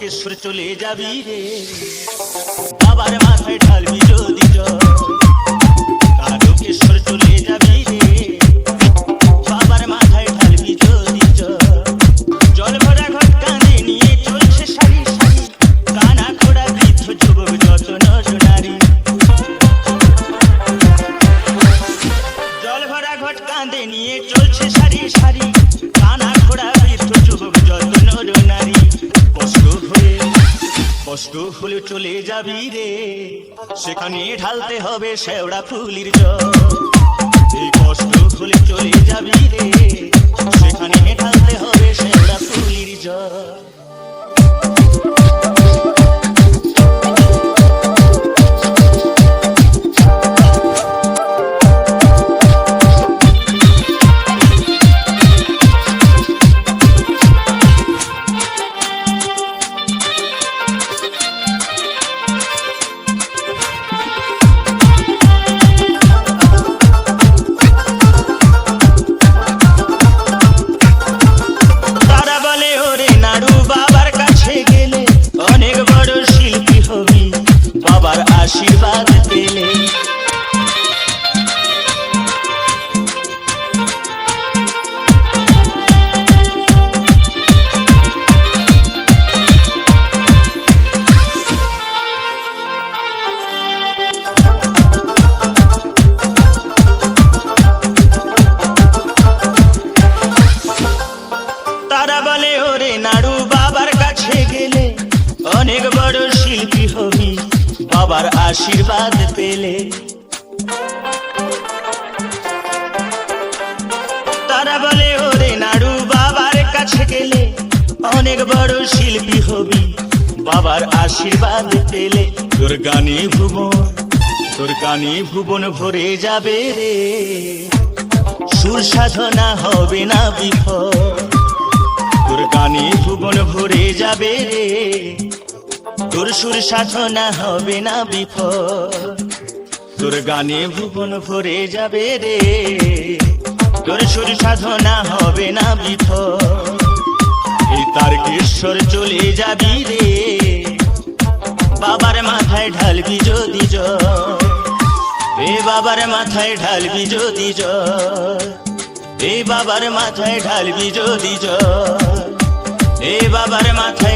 তারকেশ্বর চলে যাবি রে, বাবার মাথায় ঢালবি যদি জল। তারকেশ্বর চলে যাবি রে, বাবার মাথায় ঢালবি যদি জল। জল ভরা ঘট কাঁধে নিয়ে চলছে সারি সারি, কানা খোড়া বৃদ্ধ যুবক যত নর নারী। জল ভরা ঘট কাঁধে নিয়ে চলছে সারি সারি, কানা খোড়া বৃদ্ধ যুবক যত নর নারী। কষ্ট হলে চলে যাবি রে, সেখানে ঢালতে হবে শেওড়া ফুলির জল। এই কষ্ট হলে চলে যাবি রে, সেখানে ঢালতে হবে শেওড়া ফুলির জল। বাবার আশীর্বাদ পেলে তারা বলে ওরে নাড়ু বাবার কাছে গেলে অনেক বড় শিল্পী হবি, বাবার আশীর্বাদ পেলে। তারা বলে ওরে নাড়ু বাবার কাছে গেলে অনেক বড় শিল্পী হবি, বাবার আশীর্বাদ পেলে। তোর গানে ভুবন ভরে যাবে রে, সুর সাধনা হবে না বিফল। তোর গানে ভুবন ভরে যাবে রে, তোর সুর সাধনা হবে না বিফল। তোর গানে ভুবন ভরে যাবে রে, তোর সুর সাধনা হবে না বিফল। এই তারকেশ্বর চলে যাবি রে, বাবার মাথায় ঢালবি যদি জল। এ বাবার মাথায় ঢালবি যদি জল, এ বাবার মাথায় ঢালবি যদি জল, এ বাবার মাথায়